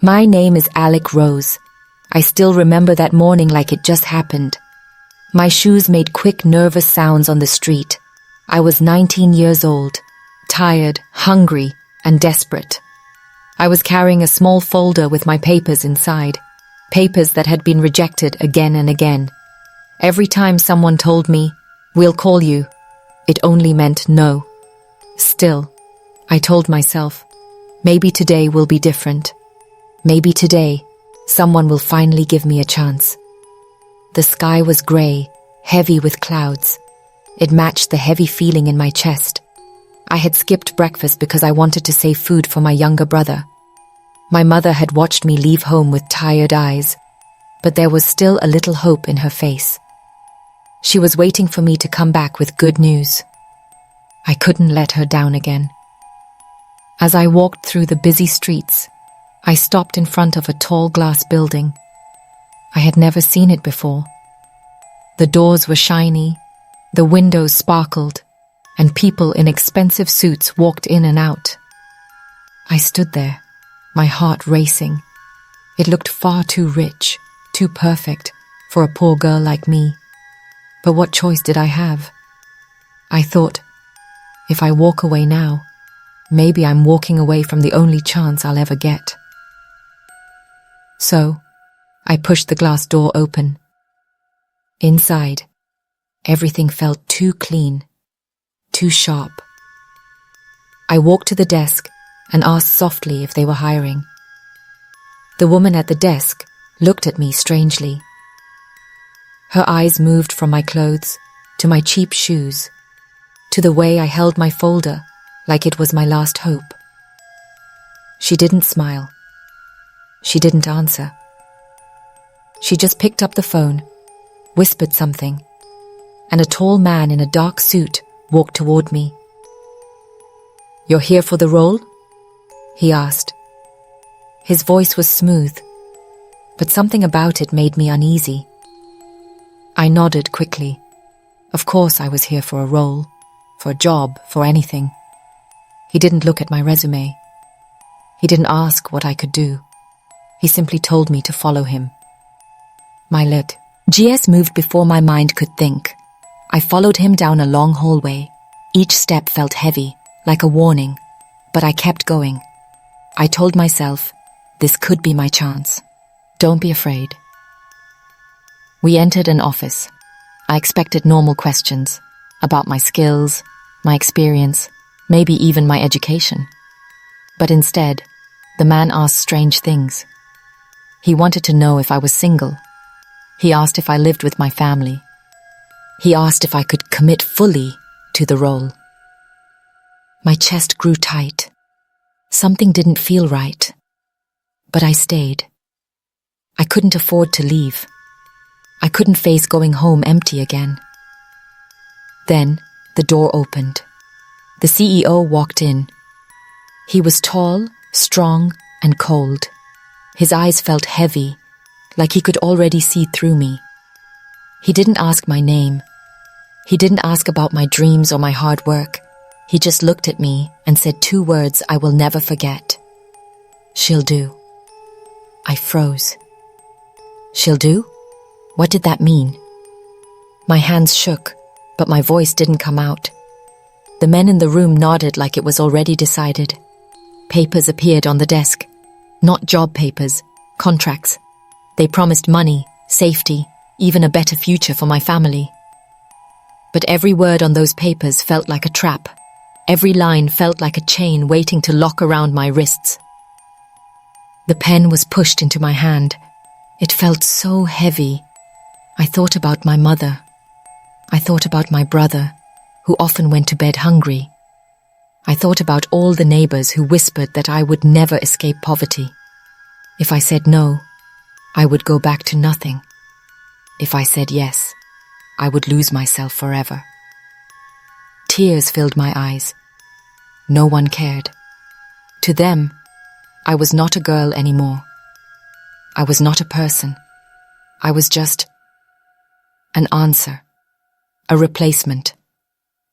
My name is Alic Rose. I still remember that morning like it just happened. My shoes made quick, nervous sounds on the street. I was 19 years old, tired, hungry, and desperate. I was carrying a small folder with my papers inside, papers that had been rejected again and again. Every time someone told me, "We'll call you," it only meant no. Still, I told myself, maybe today will be different. Maybe today, someone will finally give me a chance. The sky was grey, heavy with clouds. It matched the heavy feeling in my chest. I had skipped breakfast because I wanted to save food for my younger brother. My mother had watched me leave home with tired eyes, but there was still a little hope in her face. She was waiting for me to come back with good news. I couldn't let her down again. As I walked through the busy streets, I stopped in front of a tall glass building. I had never seen it before. The doors were shiny, the windows sparkled, and people in expensive suits walked in and out. I stood there, my heart racing. It looked far too rich, too perfect for a poor girl like me. But what choice did I have? I thought, if I walk away now, maybe I'm walking away from the only chance I'll ever get. So, I pushed the glass door open. Inside, everything felt too clean, too sharp. I walked to the desk and asked softly if they were hiring. The woman at the desk looked at me strangely. Her eyes moved from my clothes to my cheap shoes, to the way I held my folder like it was my last hope. She didn't smile. She didn't answer. She just picked up the phone, whispered something, and a tall man in a dark suit walked toward me. "You're here for the role?" he asked. His voice was smooth, but something about it made me uneasy. I nodded quickly. Of course I was here for a role, for a job, for anything. He didn't look at my resume. He didn't ask what I could do. He simply told me to follow him. My GS moved before my mind could think. I followed him down a long hallway. Each step felt heavy, like a warning, but I kept going. I told myself, this could be my chance. Don't be afraid. We entered an office. I expected normal questions about my skills, my experience, maybe even my education. But instead, the man asked strange things. He wanted to know if I was single. He asked if I lived with my family. He asked if I could commit fully to the role. My chest grew tight. Something didn't feel right. But I stayed. I couldn't afford to leave. I couldn't face going home empty again. Then the door opened. The CEO walked in. He was tall, strong, and cold. His eyes felt heavy, like he could already see through me. He didn't ask my name. He didn't ask about my dreams or my hard work. He just looked at me and said two words I will never forget. "She'll do." I froze. "She'll do?" What did that mean? My hands shook, but my voice didn't come out. The men in the room nodded like it was already decided. Papers appeared on the desk. Not job papers, contracts. They promised money, safety, even a better future for my family. But every word on those papers felt like a trap. Every line felt like a chain waiting to lock around my wrists. The pen was pushed into my hand. It felt so heavy. I thought about my mother. I thought about my brother, who often went to bed hungry. I thought about all the neighbors who whispered that I would never escape poverty. If I said no, I would go back to nothing. If I said yes, I would lose myself forever. Tears filled my eyes. No one cared. To them, I was not a girl anymore. I was not a person. I was just an answer, a replacement,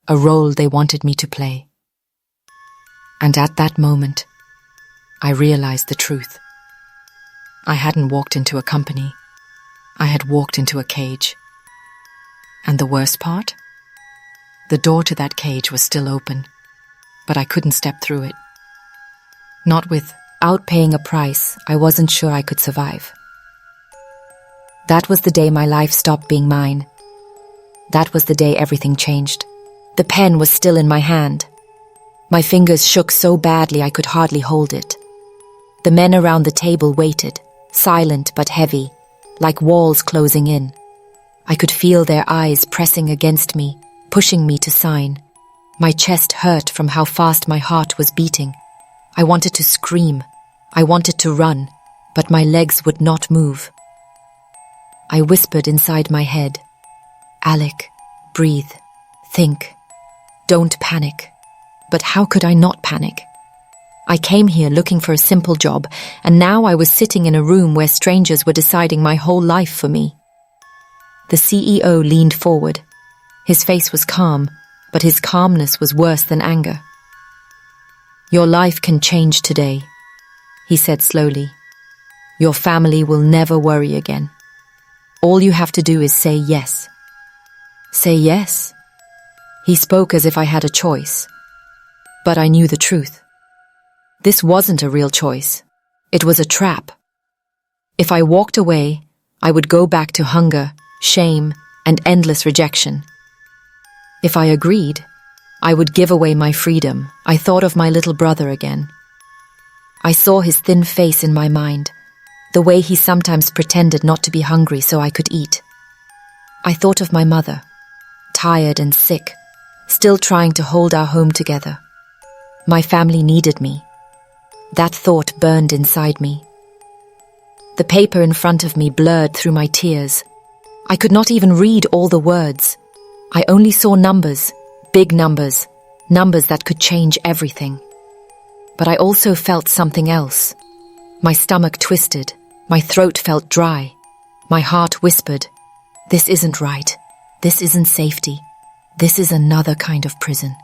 a role they wanted me to play. And at that moment, I realized the truth. I hadn't walked into a company. I had walked into a cage. And the worst part? The door to that cage was still open, but I couldn't step through it. Not without paying a price I wasn't sure I could survive. That was the day my life stopped being mine. That was the day everything changed. The pen was still in my hand. My fingers shook so badly I could hardly hold it. The men around the table waited, silent but heavy, like walls closing in. I could feel their eyes pressing against me, pushing me to sign. My chest hurt from how fast my heart was beating. I wanted to scream. I wanted to run, but my legs would not move. I whispered inside my head, "Alic, breathe, think, don't panic." But how could I not panic? I came here looking for a simple job, and now I was sitting in a room where strangers were deciding my whole life for me. The CEO leaned forward. His face was calm, but his calmness was worse than anger. "Your life can change today," he said slowly. "Your family will never worry again. All you have to do is say yes." Say yes? He spoke as if I had a choice. But I knew the truth. This wasn't a real choice. It was a trap. If I walked away, I would go back to hunger, shame, and endless rejection. If I agreed, I would give away my freedom. I thought of my little brother again. I saw his thin face in my mind, the way he sometimes pretended not to be hungry so I could eat. I thought of my mother, tired and sick, still trying to hold our home together. My family needed me. That thought burned inside me. The paper in front of me blurred through my tears. I could not even read all the words. I only saw numbers, big numbers, numbers that could change everything. But I also felt something else. My stomach twisted, my throat felt dry. My heart whispered, "This isn't right. This isn't safety. This is another kind of prison."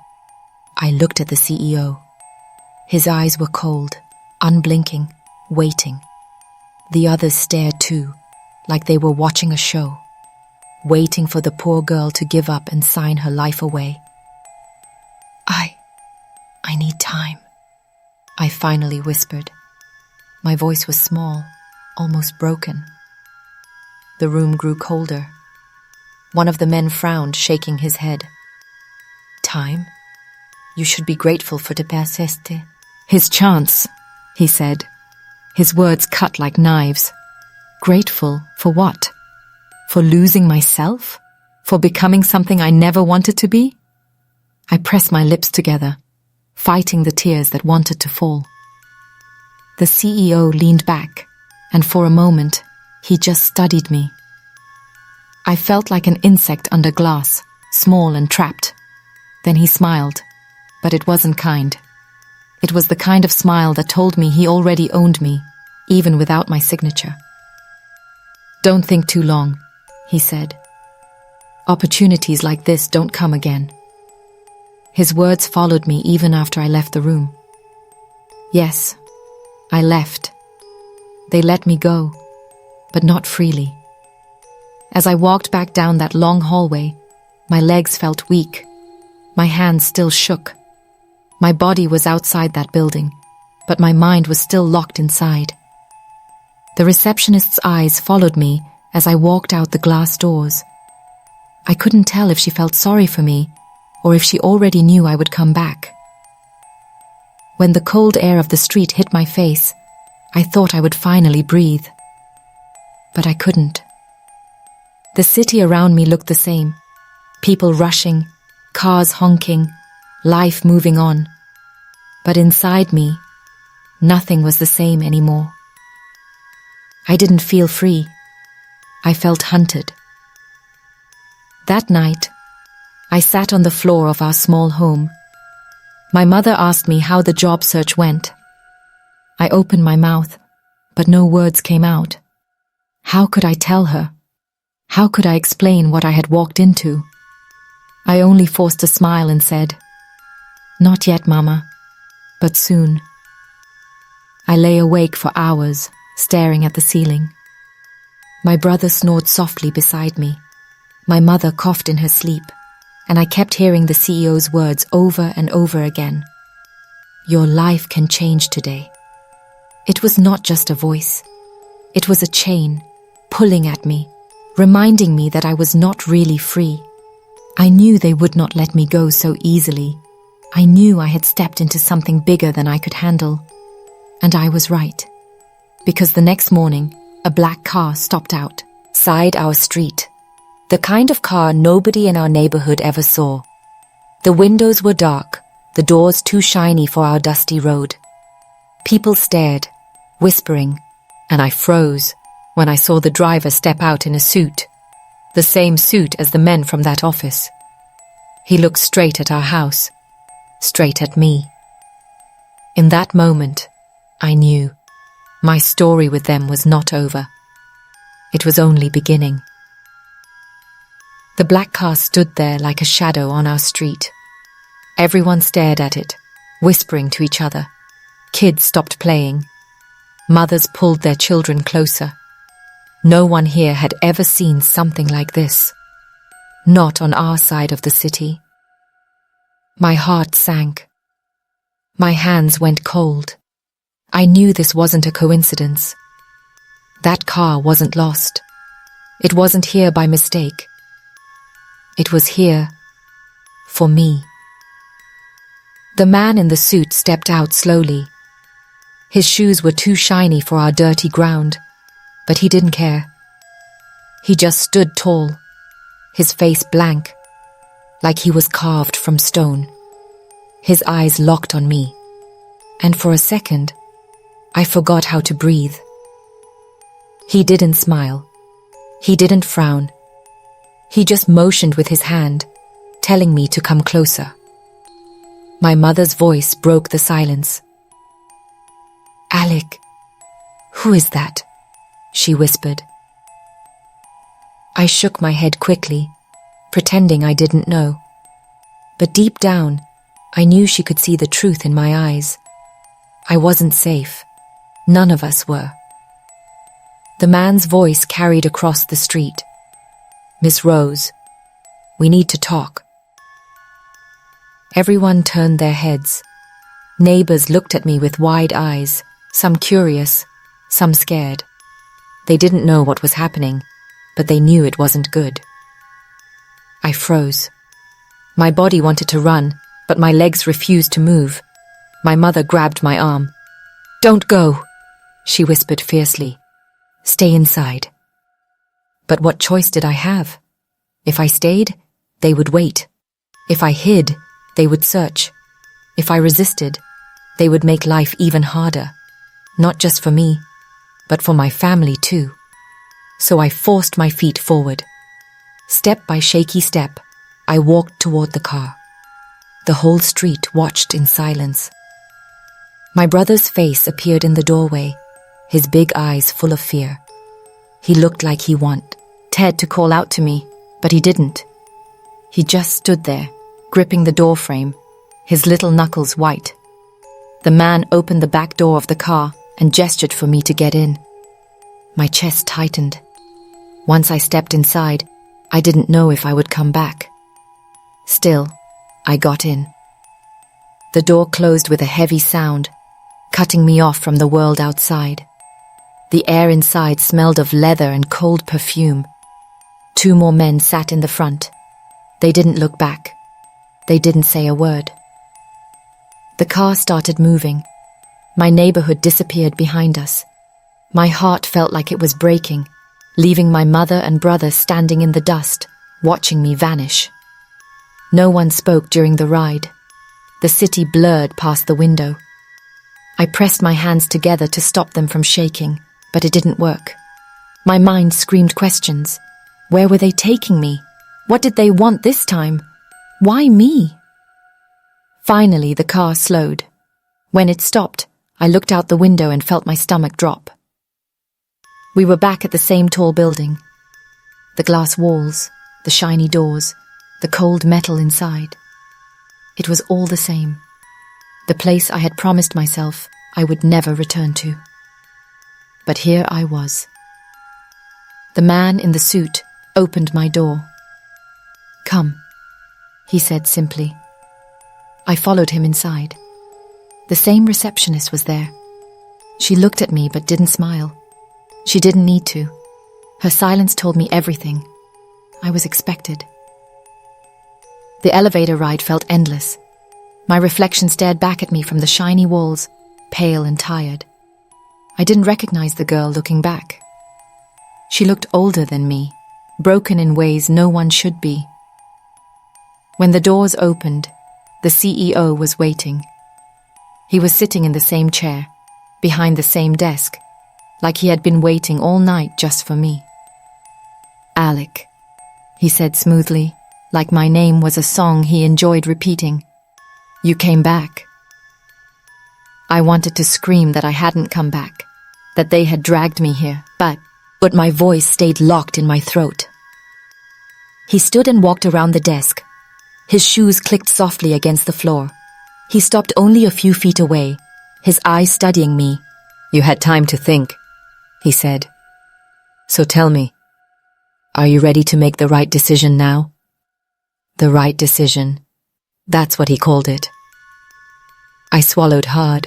I looked at the CEO. His eyes were cold, unblinking, waiting. The others stared too, like they were watching a show, waiting for the poor girl to give up and sign her life away. I need time," I finally whispered. My voice was small, almost broken. The room grew colder. One of the men frowned, shaking his head. "Time? You should be grateful for the persiste." "His chance," he said. His words cut like knives. Grateful for what? For losing myself? For becoming something I never wanted to be? I pressed my lips together, fighting the tears that wanted to fall. The CEO leaned back, and for a moment, he just studied me. I felt like an insect under glass, small and trapped. Then he smiled, but it wasn't kind. It was the kind of smile that told me he already owned me, even without my signature. "Don't think too long," he said. "Opportunities like this don't come again." His words followed me even after I left the room. Yes, I left. They let me go, but not freely. As I walked back down that long hallway, my legs felt weak. My hands still shook. My body was outside that building, but my mind was still locked inside. The receptionist's eyes followed me as I walked out the glass doors. I couldn't tell if she felt sorry for me or if she already knew I would come back. When the cold air of the street hit my face, I thought I would finally breathe. But I couldn't. The city around me looked the same. People rushing, cars honking, life moving on. But inside me, nothing was the same anymore. I didn't feel free. I felt hunted. That night, I sat on the floor of our small home. My mother asked me how the job search went. I opened my mouth, but no words came out. How could I tell her? How could I explain what I had walked into? I only forced a smile and said, "Not yet, Mama, but soon." I lay awake for hours, staring at the ceiling. My brother snored softly beside me. My mother coughed in her sleep, and I kept hearing the CEO's words over and over again. Your life can change today. It was not just a voice. It was a chain, pulling at me, reminding me that I was not really free. I knew they would not let me go so easily. I knew I had stepped into something bigger than I could handle. And I was right. Because the next morning, a black car stopped outside our street. The kind of car nobody in our neighborhood ever saw. The windows were dark, the doors too shiny for our dusty road. People stared, whispering, and I froze when I saw the driver step out in a suit, the same suit as the men from that office. He looked straight at our house, straight at me. In that moment, I knew my story with them was not over. It was only beginning. The black car stood there like a shadow on our street. Everyone stared at it, whispering to each other. Kids stopped playing. Mothers pulled their children closer. No one here had ever seen something like this. Not on our side of the city. My heart sank. My hands went cold. I knew this wasn't a coincidence. That car wasn't lost. It wasn't here by mistake. It was here for me. The man in the suit stepped out slowly. His shoes were too shiny for our dirty ground, but he didn't care. He just stood tall, his face blank, like he was carved from stone. His eyes locked on me, and for a second, I forgot how to breathe. He didn't smile. He didn't frown. He just motioned with his hand, telling me to come closer. My mother's voice broke the silence. Alic, who is that? She whispered. I shook my head quickly, pretending I didn't know. But deep down, I knew she could see the truth in my eyes. I wasn't safe. None of us were. The man's voice carried across the street. Miss Rose, we need to talk. Everyone turned their heads. Neighbors looked at me with wide eyes, some curious, some scared. They didn't know what was happening, but they knew it wasn't good. I froze. My body wanted to run, but my legs refused to move. My mother grabbed my arm. Don't go, she whispered fiercely. Stay inside. But what choice did I have? If I stayed, they would wait. If I hid, they would search. If I resisted, they would make life even harder. Not just for me, but for my family too. So I forced my feet forward. Step by shaky step, I walked toward the car. The whole street watched in silence. My brother's face appeared in the doorway, his big eyes full of fear. He looked like he wanted Ted to call out to me, but he didn't. He just stood there, gripping the door frame, his little knuckles white. The man opened the back door of the car and gestured for me to get in. My chest tightened. Once I stepped inside, I didn't know if I would come back. Still, I got in. The door closed with a heavy sound, cutting me off from the world outside. The air inside smelled of leather and cold perfume. 2 more men sat in the front. They didn't look back. They didn't say a word. The car started moving. My neighborhood disappeared behind us. My heart felt like it was breaking, leaving my mother and brother standing in the dust, watching me vanish. No one spoke during the ride. The city blurred past the window. I pressed my hands together to stop them from shaking, but it didn't work. My mind screamed questions. Where were they taking me? What did they want this time? Why me? Finally, the car slowed. When it stopped, I looked out the window and felt my stomach drop. We were back at the same tall building. The glass walls, the shiny doors, the cold metal inside. It was all the same. The place I had promised myself I would never return to. But here I was. The man in the suit opened my door. "Come," he said simply. I followed him inside. The same receptionist was there. She looked at me but didn't smile. She didn't need to. Her silence told me everything. I was expected. The elevator ride felt endless. My reflection stared back at me from the shiny walls, pale and tired. I didn't recognize the girl looking back. She looked older than me, broken in ways no one should be. When the doors opened, the CEO was waiting. He was sitting in the same chair, behind the same desk, like he had been waiting all night just for me. "Alic," he said smoothly, like my name was a song he enjoyed repeating. "You came back." I wanted to scream that I hadn't come back, that they had dragged me here, but my voice stayed locked in my throat. He stood and walked around the desk. His shoes clicked softly against the floor. He stopped only a few feet away, his eyes studying me. "You had time to think," he said. "So tell me, are you ready to make the right decision now?" The right decision. That's what he called it. I swallowed hard.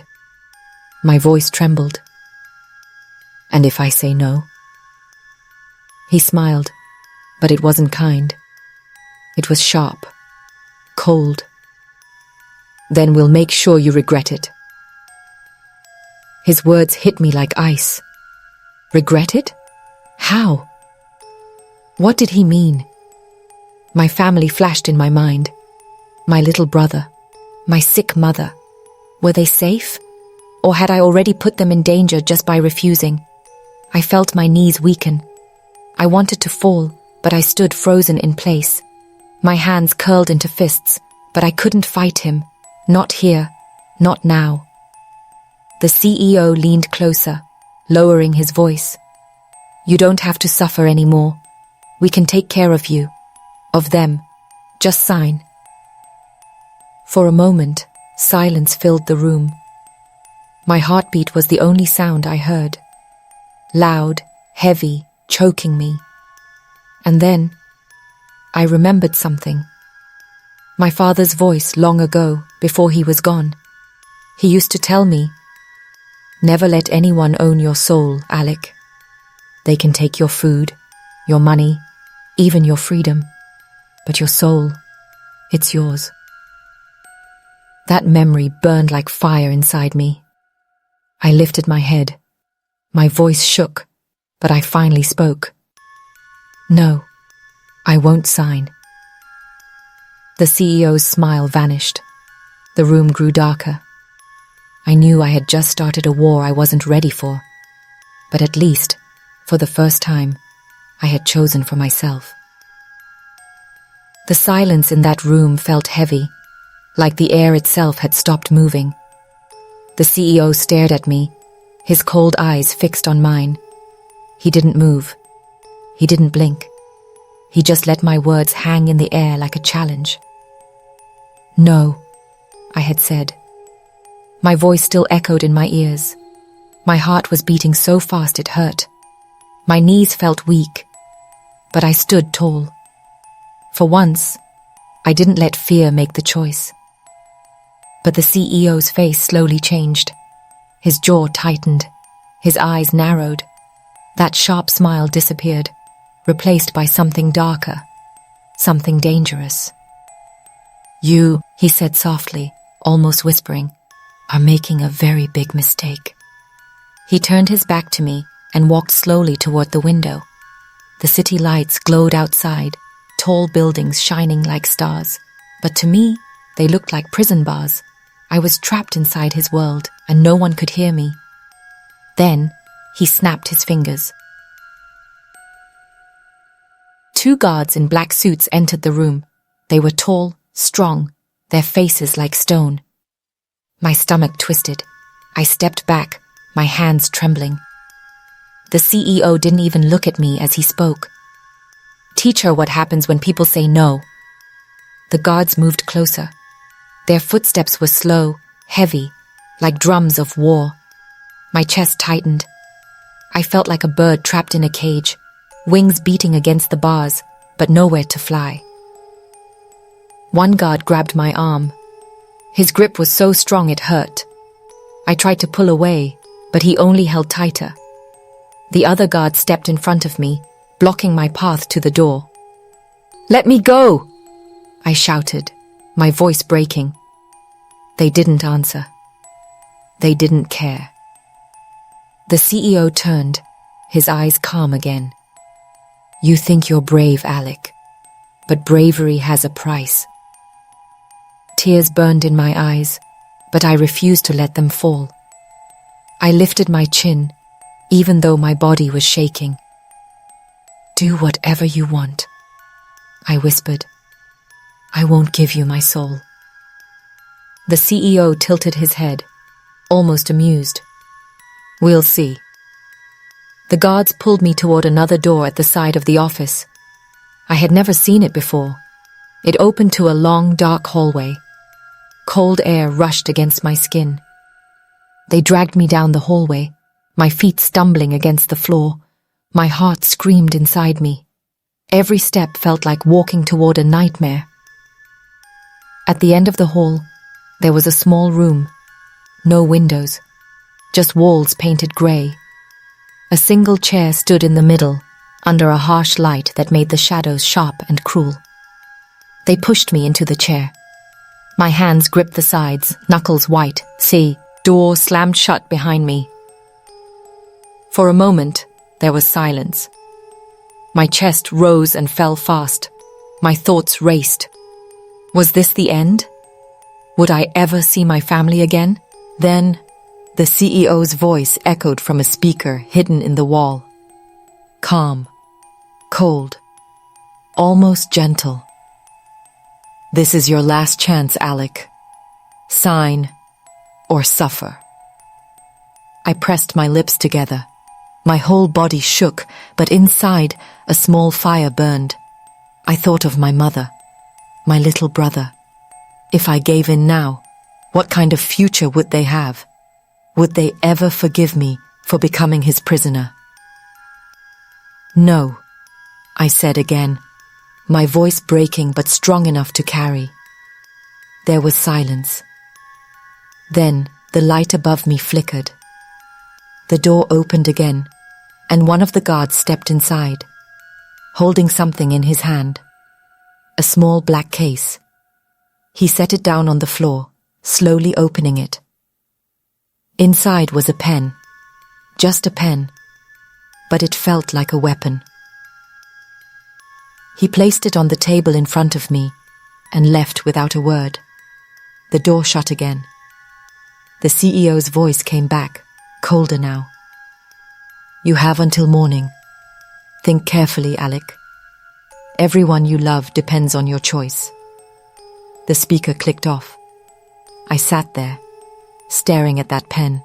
My voice trembled. "And if I say no?" He smiled, but it wasn't kind. It was sharp, cold. "Then we'll make sure you regret it." His words hit me like ice. Regret it? How? What did he mean? My family flashed in my mind. My little brother, my sick mother. Were they safe? Or had I already put them in danger just by refusing? I felt my knees weaken. I wanted to fall, but I stood frozen in place. My hands curled into fists, but I couldn't fight him. Not here, not now. The CEO leaned closer, lowering his voice. "You don't have to suffer anymore. We can take care of you, of them. Just sign." For a moment, silence filled the room. My heartbeat was the only sound I heard. Loud, heavy, choking me. And then, I remembered something. My father's voice long ago, before he was gone. He used to tell me, "Never let anyone own your soul, Alic. They can take your food, your money, even your freedom. But your soul, it's yours." That memory burned like fire inside me. I lifted my head. My voice shook, but I finally spoke. "No, I won't sign." The CEO's smile vanished. The room grew darker. I knew I had just started a war I wasn't ready for. But at least, for the first time, I had chosen for myself. The silence in that room felt heavy, like the air itself had stopped moving. The CEO stared at me, his cold eyes fixed on mine. He didn't move. He didn't blink. He just let my words hang in the air like a challenge. "No," I had said. My voice still echoed in my ears. My heart was beating so fast it hurt. My knees felt weak, but I stood tall. For once, I didn't let fear make the choice. But the CEO's face slowly changed. His jaw tightened. His eyes narrowed. That sharp smile disappeared, replaced by something darker, something dangerous. "You," he said softly, almost whispering, "are making a very big mistake." He turned his back to me and walked slowly toward the window. The city lights glowed outside, tall buildings shining like stars. But to me, they looked like prison bars. I was trapped inside his world, and no one could hear me. Then, he snapped his fingers. 2 guards in black suits entered the room. They were tall, strong, their faces like stone. My stomach twisted. I stepped back, my hands trembling. The CEO didn't even look at me as he spoke. "Teach her what happens when people say no." The guards moved closer. Their footsteps were slow, heavy, like drums of war. My chest tightened. I felt like a bird trapped in a cage, wings beating against the bars, but nowhere to fly. One guard grabbed my arm. His grip was so strong it hurt. I tried to pull away, but he only held tighter. The other guard stepped in front of me, blocking my path to the door. "Let me go!" I shouted, my voice breaking. They didn't answer. They didn't care. The CEO turned, his eyes calm again. "You think you're brave, Alic, but bravery has a price." Tears burned in my eyes, but I refused to let them fall. I lifted my chin, even though my body was shaking. "Do whatever you want," I whispered. "I won't give you my soul." The CEO tilted his head, almost amused. "We'll see." The guards pulled me toward another door at the side of the office. I had never seen it before. It opened to a long, dark hallway. Cold air rushed against my skin. They dragged me down the hallway, my feet stumbling against the floor. My heart screamed inside me. Every step felt like walking toward a nightmare. At the end of the hall, there was a small room. No windows, just walls painted grey. A single chair stood in the middle, under a harsh light that made the shadows sharp and cruel. They pushed me into the chair. My hands gripped the sides, knuckles white. Door slammed shut behind me. For a moment, there was silence. My chest rose and fell fast. My thoughts raced. Was this the end? Would I ever see my family again? Then, the CEO's voice echoed from a speaker hidden in the wall. Calm, cold, almost gentle. "This is your last chance, Alic. Sign or suffer." I pressed my lips together. My whole body shook, but inside, a small fire burned. I thought of my mother, my little brother. If I gave in now, what kind of future would they have? Would they ever forgive me for becoming his prisoner? "No," I said again, my voice breaking but strong enough to carry. There was silence. Then the light above me flickered. The door opened again, and one of the guards stepped inside, holding something in his hand. A small black case. He set it down on the floor, slowly opening it. Inside was a pen. Just a pen. But it felt like a weapon. He placed it on the table in front of me and left without a word. The door shut again. The CEO's voice came back, colder now. "You have until morning. Think carefully, Alic. Everyone you love depends on your choice." The speaker clicked off. I sat there, staring at that pen.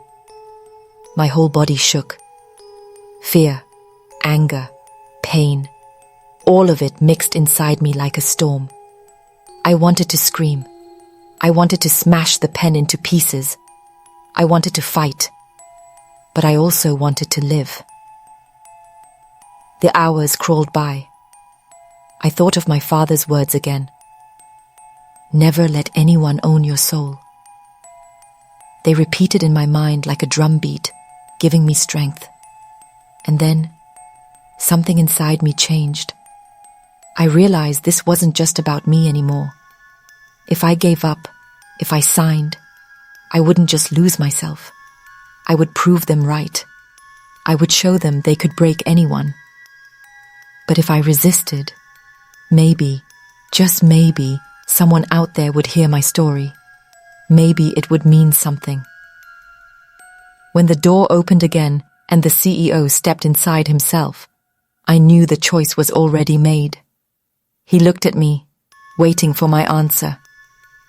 My whole body shook. Fear, anger, pain, all of it mixed inside me like a storm. I wanted to scream. I wanted to smash the pen into pieces. I wanted to fight. But I also wanted to live. The hours crawled by. I thought of my father's words again. Never let anyone own your soul. They repeated in my mind like a drum beat, giving me strength. And then, something inside me changed. I realized this wasn't just about me anymore. If I gave up, if I signed, I wouldn't just lose myself. I would prove them right. I would show them they could break anyone. But if I resisted, maybe, just maybe, someone out there would hear my story. Maybe it would mean something. When the door opened again and the CEO stepped inside himself, I knew the choice was already made. He looked at me, waiting for my answer.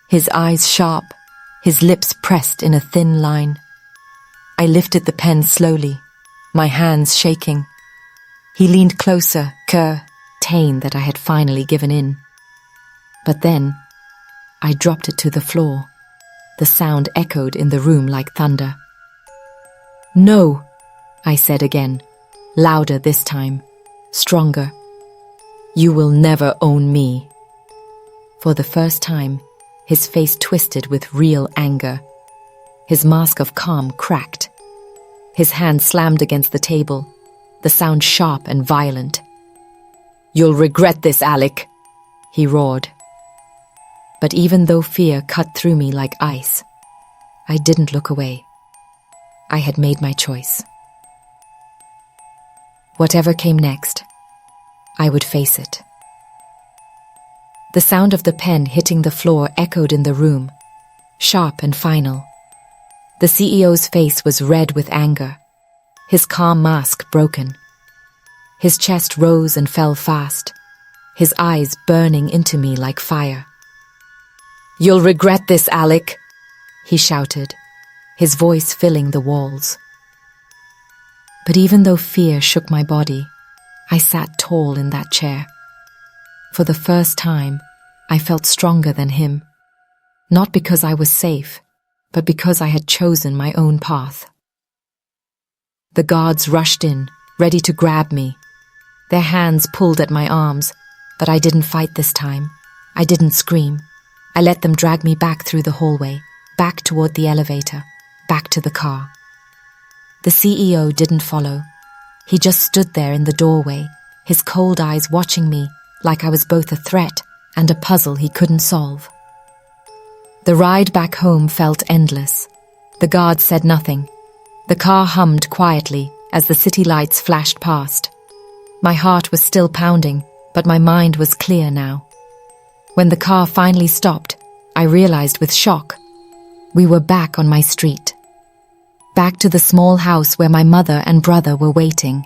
His eyes sharp, his lips pressed in a thin line. I lifted the pen slowly, my hands shaking. He leaned closer, certain that I had finally given in. But then, I dropped it to the floor. The sound echoed in the room like thunder. "No," I said again, louder this time, stronger. "You will never own me." For the first time, his face twisted with real anger. His mask of calm cracked. His hand slammed against the table, the sound sharp and violent. "You'll regret this, Alic," he roared. But even though fear cut through me like ice, I didn't look away. I had made my choice. Whatever came next, I would face it. The sound of the pen hitting the floor echoed in the room, sharp and final. The CEO's face was red with anger, his calm mask broken. His chest rose and fell fast, his eyes burning into me like fire. "You'll regret this, Alic," he shouted, his voice filling the walls. But even though fear shook my body, I sat tall in that chair. For the first time, I felt stronger than him, not because I was safe, but because I had chosen my own path. The guards rushed in, ready to grab me. Their hands pulled at my arms, but I didn't fight this time. I didn't scream. I let them drag me back through the hallway, back toward the elevator, back to the car. The CEO didn't follow. He just stood there in the doorway, his cold eyes watching me like I was both a threat and a puzzle he couldn't solve. The ride back home felt endless. The guards said nothing. The car hummed quietly as the city lights flashed past. My heart was still pounding, but my mind was clear now. When the car finally stopped, I realized with shock, we were back on my street. Back to the small house where my mother and brother were waiting.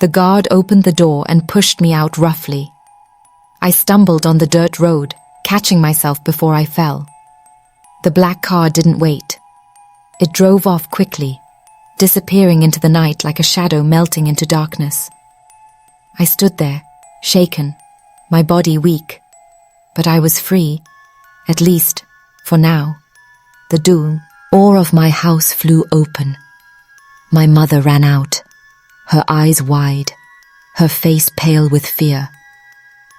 The guard opened the door and pushed me out roughly. I stumbled on the dirt road, catching myself before I fell. The black car didn't wait. It drove off quickly, disappearing into the night like a shadow melting into darkness. I stood there, shaken, my body weak. But I was free, at least, for now. The door of my house flew open. My mother ran out, her eyes wide, her face pale with fear.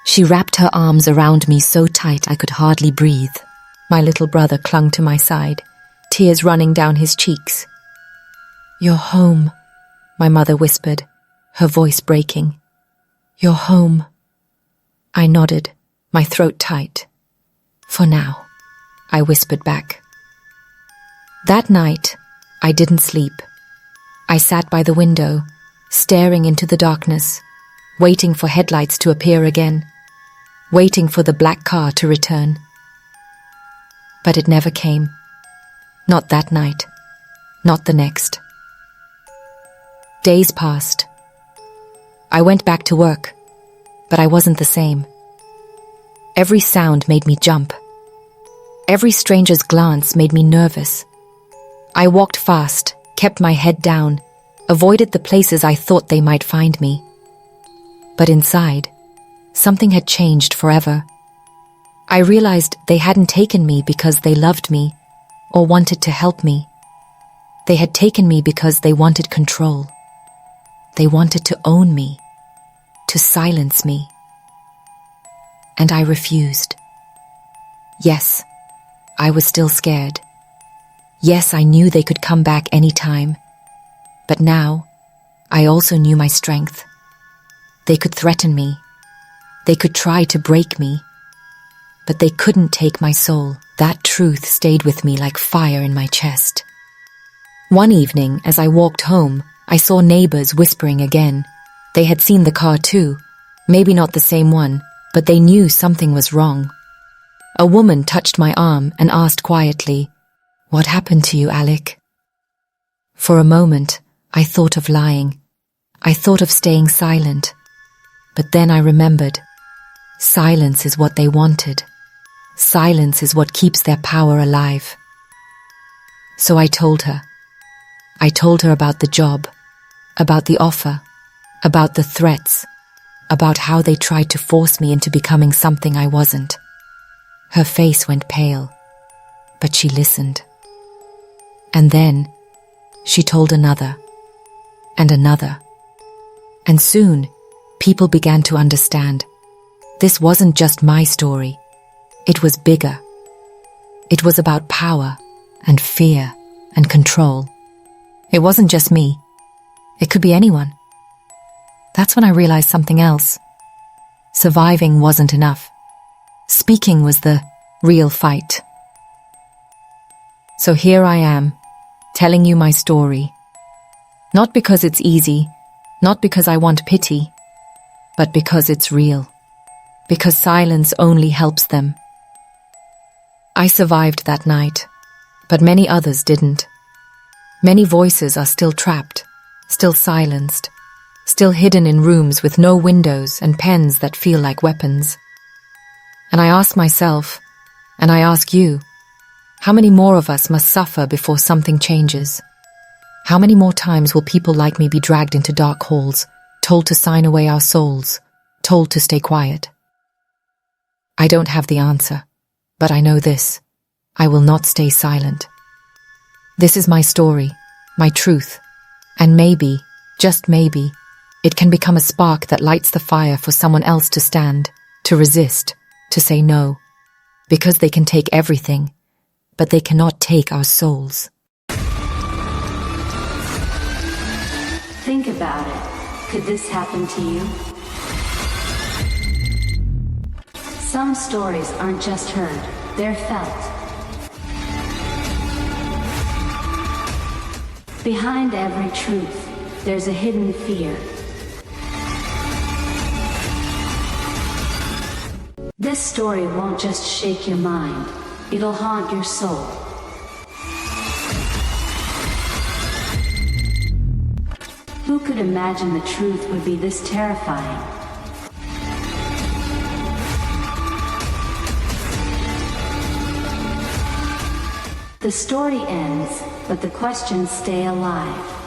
She wrapped her arms around me so tight I could hardly breathe. My little brother clung to my side, tears running down his cheeks. "You're home," my mother whispered, her voice breaking. "You're home." I nodded, my throat tight. "For now," I whispered back. That night, I didn't sleep. I sat by the window, staring into the darkness, waiting for headlights to appear again, waiting for the black car to return. But it never came. Not that night. Not the next. Days passed. I went back to work, but I wasn't the same. Every sound made me jump. Every stranger's glance made me nervous. I walked fast, kept my head down, avoided the places I thought they might find me. But inside, something had changed forever. I realized they hadn't taken me because they loved me or wanted to help me. They had taken me because they wanted control. They wanted to own me, to silence me. And I refused. Yes, I was still scared. Yes, I knew they could come back any time. But now, I also knew my strength. They could threaten me. They could try to break me. But they couldn't take my soul. That truth stayed with me like fire in my chest. One evening, as I walked home, I saw neighbors whispering again. They had seen the car too. Maybe not the same one, but they knew something was wrong. A woman touched my arm and asked quietly, "What happened to you, Alic?" For a moment, I thought of lying. I thought of staying silent. But then I remembered. Silence is what they wanted. Silence is what keeps their power alive. So I told her. I told her about the job, about the offer, about the threats, about how they tried to force me into becoming something I wasn't. Her face went pale, but she listened. And then she told another, and another, And soon, people began to understand. This wasn't just my story. It was bigger. It was about power and fear and control. It wasn't just me. It could be anyone. That's when I realized something else. Surviving wasn't enough. Speaking was the real fight. So here I am, telling you my story. Not because it's easy, not because I want pity, but because it's real. Because silence only helps them. I survived that night, but many others didn't. Many voices are still trapped, still silenced, still hidden in rooms with no windows and pens that feel like weapons. And I ask myself, and I ask you, how many more of us must suffer before something changes? How many more times will people like me be dragged into dark halls, told to sign away our souls, told to stay quiet? I don't have the answer, but I know this: I will not stay silent. This is my story, my truth, and maybe, just maybe, it can become a spark that lights the fire for someone else to stand, to resist, to say no, because they can take everything, but they cannot take our souls. Think about it. Could this happen to you? Some stories aren't just heard, they're felt. Behind every truth, there's a hidden fear. This story won't just shake your mind, it'll haunt your soul. Who could imagine the truth would be this terrifying? The story ends, but the questions stay alive.